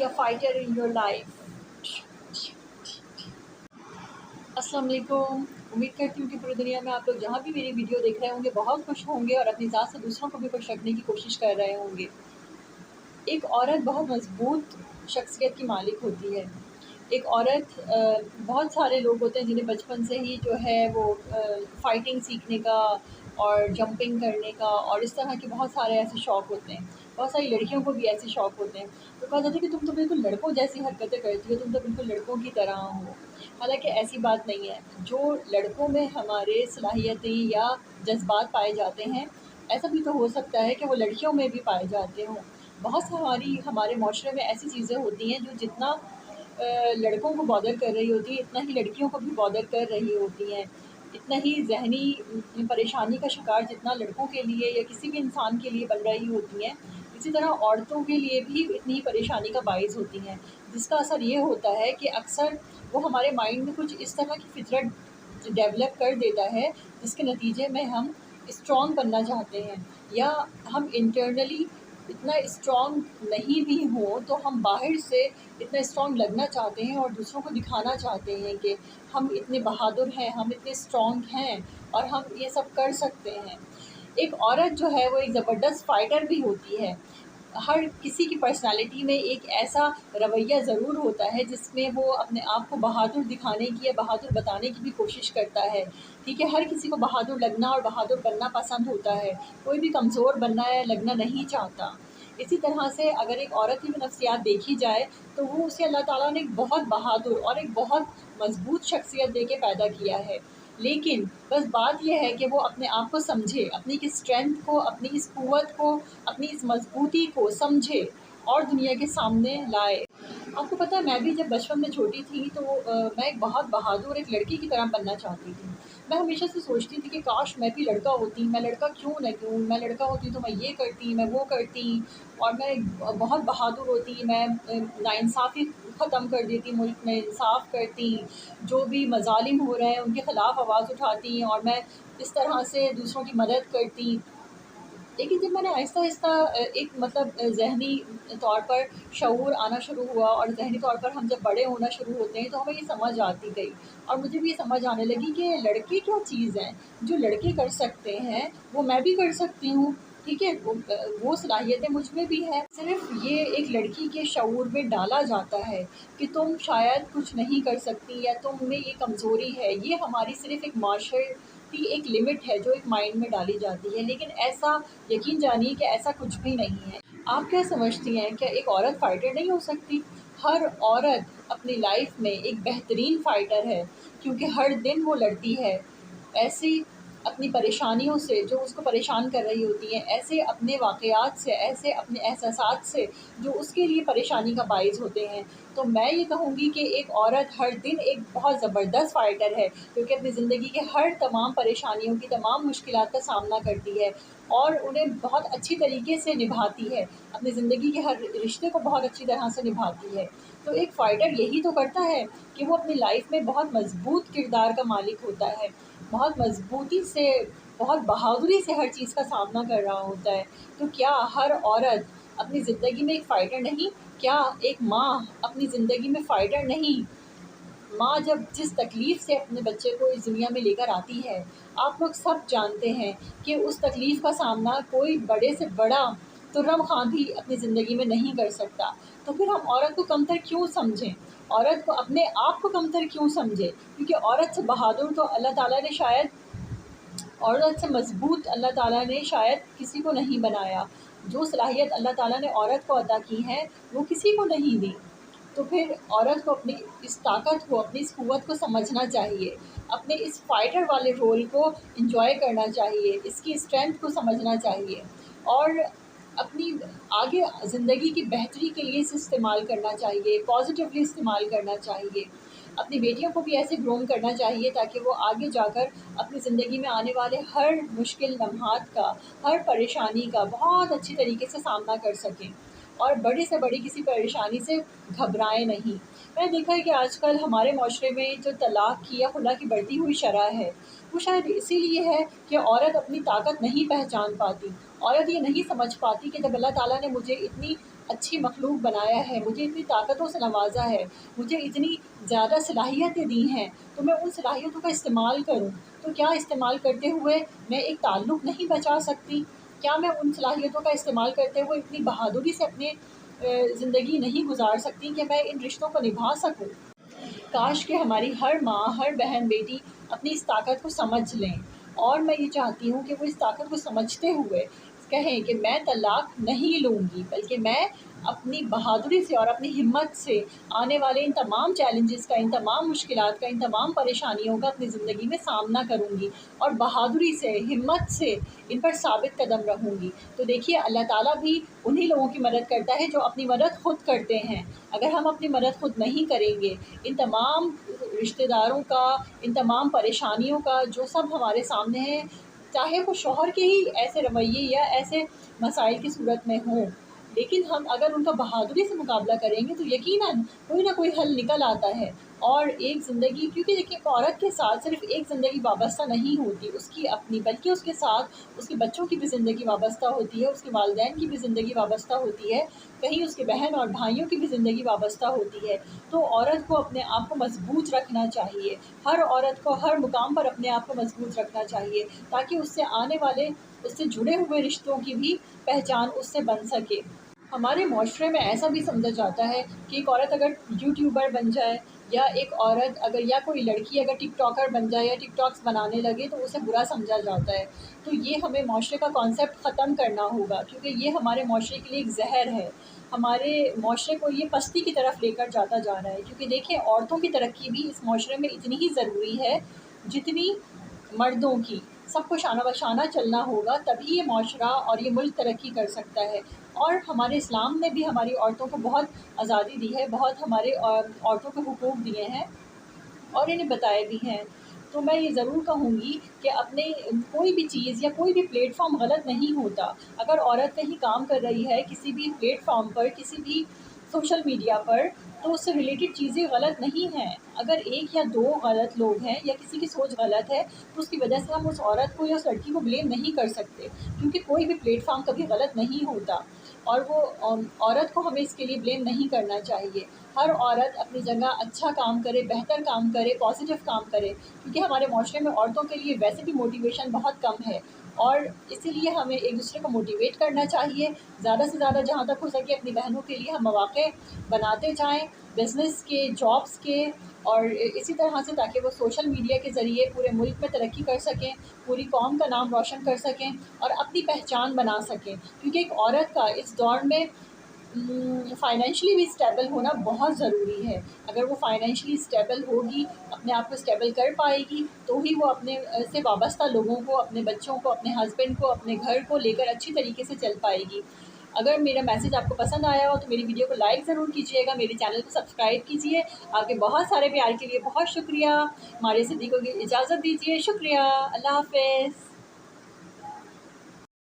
be a fighter in your life. अस्सलाम वालेकुम। उम्मीद करती हूँ कि पूरी दुनिया में आप लोग जहाँ भी मेरी वीडियो देख रहे होंगे बहुत खुश होंगे और अपनी ज़ात से दूसरों को भी खुश रखने की कोशिश कर रहे होंगे। एक औरत बहुत मजबूत शख्सियत की मालिक होती है। एक औरत बहुत सारे लोग होते हैं जिन्हें बचपन से ही जो है वो फ़ाइटिंग सीखने का और जंपिंग करने का और इस तरह के बहुत सारे ऐसे शौक़ होते हैं। बहुत सारी लड़कियों को भी ऐसे शौक़ होते हैं। तो कहा जाता है कि तुम तो बिल्कुल लड़कों जैसी हरकतें करती हो, तुम तो बिल्कुल लड़कों की तरह हो। हालाँकि ऐसी बात नहीं है। जो लड़कों में हमारे सलाहियतें या जज़्बात पाए जाते हैं, ऐसा भी तो हो सकता है कि वो लड़कियों में भी पाए जाते हों। बहुत सारी हमारे माशरे में ऐसी चीज़ें होती हैं जो जितना लड़कों को बॉदर कर रही होती है, इतना ही लड़कियों को भी बॉदर कर रही होती हैं। इतना ही ज़हनी परेशानी का शिकार जितना लड़कों के लिए या किसी भी इंसान के लिए बन रही होती हैं, इसी तरह औरतों के लिए भी इतनी ही परेशानी का बाइस होती हैं। जिसका असर ये होता है कि अक्सर वो हमारे माइंड में कुछ इस तरह की फ़ितरत डेवलप कर देता है, जिसके नतीजे में हम स्ट्रॉन्ग बनना चाहते हैं या हम इंटरनली इतना स्ट्रॉन्ग नहीं भी हों तो हम बाहर से इतना स्ट्रॉन्ग लगना चाहते हैं और दूसरों को दिखाना चाहते हैं कि हम इतने बहादुर हैं, हम इतने स्ट्रॉन्ग हैं और हम ये सब कर सकते हैं। एक औरत जो है वो एक ज़बरदस्त फ़ाइटर भी होती है। हर किसी की पर्सनैलिटी में एक ऐसा रवैया ज़रूर होता है जिसमें वो अपने आप को बहादुर दिखाने की या बहादुर बताने की भी कोशिश करता है। ठीक है, हर किसी को बहादुर लगना और बहादुर बनना पसंद होता है। कोई भी कमज़ोर बनना या लगना नहीं चाहता। इसी तरह से अगर एक औरत की भी नफ्सियात देखी जाए तो वो उसे अल्लाह ताला ने एक बहुत बहादुर और एक बहुत मज़बूत शख्सियत दे के पैदा किया है। लेकिन बस बात यह है कि वो अपने आप को समझे, अपनी की स्ट्रेंथ को, अपनी इस क़ुव्वत को, अपनी इस मज़बूती को समझे और दुनिया के सामने लाए। आपको पता है, मैं भी जब बचपन में छोटी थी तो मैं एक बहुत बहादुर एक लड़की की तरह बनना चाहती थी। मैं हमेशा से सोचती थी कि काश मैं भी लड़का होती, मैं लड़का क्यों नहीं हूँ, मैं लड़का होती तो मैं ये करती, मैं वो करती और मैं बहुत बहादुर होती, मैं नाइंसाफ़ी ख़त्म कर देती, मुल्क में इंसाफ़ करती, जो भी मज़ालिम हो रहे हैं उनके ख़िलाफ़ आवाज़ उठाती और मैं इस तरह से दूसरों की मदद करती। लेकिन जब मैंने आहिस्ता-आहिस्ता एक मतलब ज़हनी तौर पर शऊर आना शुरू हुआ और ज़हनी तौर पर हम जब बड़े होना शुरू होते हैं तो हमें ये समझ आती गई और मुझे भी ये समझ आने लगी कि लड़के क्या चीज़ हैं, जो लड़के कर सकते हैं वो मैं भी कर सकती हूँ। ठीक है, वो सलाहियतें मुझ में भी हैं। सिर्फ़ ये एक लड़की के शऊर में डाला जाता है कि तुम शायद कुछ नहीं कर सकती या तुम में ये कमज़ोरी है। ये हमारी सिर्फ़ एक माशरती एक लिमिट है जो एक माइंड में डाली जाती है, लेकिन ऐसा यकीन जानिए कि ऐसा कुछ भी नहीं है। आप क्या समझती हैं, क्या एक औरत फ़ाइटर नहीं हो सकती? हर औरत अपनी लाइफ़ में एक बेहतरीन फ़ाइटर है, क्योंकि हर दिन वो लड़ती है। ऐसी अपनी परेशानियों से जो उसको परेशान कर रही होती हैं, ऐसे अपने वाक़यात से, ऐसे अपने एहसासात से जो उसके लिए परेशानी का बाइस होते हैं। तो मैं ये कहूँगी कि एक औरत हर दिन एक बहुत ज़बरदस्त फ़ाइटर है, क्योंकि अपनी ज़िंदगी के हर तमाम परेशानियों की, तमाम मुश्किलात का सामना करती है और उन्हें बहुत अच्छी तरीके से निभाती है। अपनी ज़िंदगी के हर रिश्ते को बहुत अच्छी तरह से निभाती है। तो एक फ़ाइटर यही तो करता है कि वो अपनी लाइफ़ में बहुत मज़बूत किरदार का मालिक होता है, बहुत मज़बूती से, बहुत बहादुरी से हर चीज़ का सामना कर रहा होता है। तो क्या हर औरत अपनी ज़िंदगी में एक फ़ाइटर नहीं? क्या एक माँ अपनी ज़िंदगी में फ़ाइटर नहीं? माँ जब जिस तकलीफ़ से अपने बच्चे को इस दुनिया में लेकर आती है, आप लोग सब जानते हैं कि उस तकलीफ़ का सामना कोई बड़े से बड़ा तुर्रम ख़ान भी अपनी ज़िंदगी में नहीं कर सकता। तो फिर हम औरत को कमतर क्यों समझें? औरत को अपने आप को कमतर क्यों समझें? क्योंकि औरत से बहादुर तो अल्लाह ताला ने शायद, औरत से मज़बूत अल्लाह ताला ने शायद किसी को नहीं बनाया। जो सलाहियत अल्लाह ताला ने औरत को अता की हैं, वो किसी को नहीं दी। तो फिर औरत को अपनी इस ताकत को, अपनी इस क़ुव्वत को समझना चाहिए, अपने इस फ़ाइटर वाले रोल को एन्जॉय करना चाहिए, इसकी स्ट्रेंथ को समझना चाहिए और अपनी आगे ज़िंदगी की बेहतरी के लिए इसे इस्तेमाल करना चाहिए, पॉज़िटिवली इस्तेमाल करना चाहिए। अपनी बेटियों को भी ऐसे ग्रूम करना चाहिए ताकि वो आगे जाकर अपनी ज़िंदगी में आने वाले हर मुश्किल लम्हात का, हर परेशानी का बहुत अच्छी तरीके से सामना कर सकें और बड़ी से बड़ी किसी परेशानी से घबराएँ नहीं। मैंने देखा है कि आजकल हमारे माशरे में जो तलाक़ की या खुला की बढ़ती हुई शरह है, वो शायद इसीलिए है कि औरत अपनी ताकत नहीं पहचान पाती। औरत ये नहीं समझ पाती कि जब अल्लाह ताला ने मुझे इतनी अच्छी मखलूक बनाया है, मुझे इतनी ताकतों से नवाजा है, मुझे इतनी ज़्यादा सलाहियतें दी हैं, तो मैं उन सलाहियतों का इस्तेमाल करूँ। तो क्या इस्तेमाल करते हुए मैं एक ताल्लुक़ नहीं बचा सकती? क्या मैं उन सलाहियतों का इस्तेमाल करते हुए इतनी बहादुरी से अपने ज़िंदगी नहीं गुजार सकती कि मैं इन रिश्तों को निभा सकूँ? काश कि हमारी हर माँ, हर बहन बेटी अपनी इस ताकत को समझ लें, और मैं ये चाहती हूँ कि वो इस ताकत को समझते हुए कहें कि मैं तलाक नहीं लूँगी, बल्कि मैं अपनी बहादुरी से और अपनी हिम्मत से आने वाले इन तमाम चैलेंजेस का, इन तमाम मुश्किलात का, इन तमाम परेशानियों का अपनी ज़िंदगी में सामना करूँगी और बहादुरी से, हिम्मत से इन पर साबित कदम रहूँगी। तो देखिए, अल्लाह ताला भी उन्हीं लोगों की मदद करता है जो अपनी मदद खुद करते हैं। अगर हम अपनी मदद खुद नहीं करेंगे, इन तमाम रिश्तेदारों का, इन तमाम परेशानियों का जो सब हमारे सामने है, चाहे वो शौहर के ही ऐसे रवैये या ऐसे मसाइल की सूरत में हों, लेकिन हम अगर उनका बहादुरी से मुकाबला करेंगे तो यकीनन कोई ना कोई हल निकल आता है। और एक ज़िंदगी, क्योंकि देखिए, एक औरत के साथ सिर्फ़ एक ज़िंदगी वाबस्ता नहीं होती उसकी अपनी, बल्कि उसके साथ उसके बच्चों की भी ज़िंदगी वाबस्ता होती है, उसके वालिदैन की भी ज़िंदगी वाबस्ता होती है, कहीं उसके बहन और भाइयों की भी ज़िंदगी वाबस्ता होती है। तो औरत को अपने आप को मज़बूत रखना चाहिए, हर औरत को हर मुकाम पर अपने आप को मज़बूत रखना चाहिए, ताकि उससे आने वाले, उससे जुड़े हुए रिश्तों की भी पहचान उससे बन सके। हमारे माशरे में ऐसा भी समझा जाता है कि एक औरत अगर यूट्यूबर बन जाए, या एक औरत अगर, या कोई लड़की अगर टिकटॉकर बन जाए या टिकटॉक्स बनाने लगे, तो उसे बुरा समझा जाता है। तो ये हमें माशरे का कॉन्सेप्ट ख़त्म करना होगा, क्योंकि ये हमारे माशरे के लिए एक ज़हर है। हमारे माशरे को ये पस्ती की तरफ लेकर जाता जा रहा है, क्योंकि देखिए, औरतों की तरक्की भी इस माशरे में इतनी ही ज़रूरी है जितनी मर्दों की। सबको शाना बशाना चलना होगा, तभी ये माशरा और ये मुल्क तरक्की कर सकता है। और हमारे इस्लाम ने भी हमारी औरतों को बहुत आज़ादी दी है, बहुत हमारे औरतों को हुकूक दिए हैं और इन्हें बताए भी हैं। तो मैं ये ज़रूर कहूँगी कि अपने कोई भी चीज़ या कोई भी प्लेटफ़ॉर्म गलत नहीं होता। अगर औरत कहीं काम कर रही है किसी भी प्लेटफ़ॉर्म पर, किसी भी सोशल मीडिया पर, तो उससे रिलेटेड चीज़ें गलत नहीं हैं। अगर एक या दो गलत लोग हैं या किसी की सोच गलत है, तो उसकी वजह से हम उस औरत को या उस लड़की को ब्लेम नहीं कर सकते, क्योंकि कोई भी प्लेटफ़ॉर्म कभी गलत नहीं होता और वो औरत को हमें इसके लिए ब्लेम नहीं करना चाहिए। हर औरत अपनी जगह अच्छा काम करे, बेहतर काम करे, पॉजिटिव काम करे, क्योंकि हमारे माशरे में औरतों के लिए वैसे भी मोटिवेशन बहुत कम है, और इसीलिए हमें एक दूसरे को मोटिवेट करना चाहिए। ज़्यादा से ज़्यादा जहाँ तक हो सके अपनी बहनों के लिए हम मौक़े बनाते जाएँ, बिज़नेस के, जॉब्स के, और इसी तरह से, ताकि वो सोशल मीडिया के ज़रिए पूरे मुल्क में तरक्की कर सकें, पूरी कौम का नाम रोशन कर सकें और अपनी पहचान बना सकें। क्योंकि एक औरत का इस दौर में फ़ाइनेंशियली भी स्टेबल होना बहुत ज़रूरी है। अगर वो फ़ाइनेंशियली स्टेबल होगी, अपने आप को स्टेबल कर पाएगी, तो ही वो अपने से वाबस्ता लोगों को, अपने बच्चों को, अपने हस्बैंड को, अपने घर को लेकर अच्छी तरीके से चल पाएगी। अगर मेरा मैसेज आपको पसंद आया हो तो मेरी वीडियो को लाइक ज़रूर कीजिएगा, मेरे चैनल को सब्सक्राइब कीजिए। आपके बहुत सारे प्यार के लिए बहुत शुक्रिया। हमारे सिद्दीक़ को इजाज़त दीजिए। शुक्रिया। अल्लाह हाफ़िज़।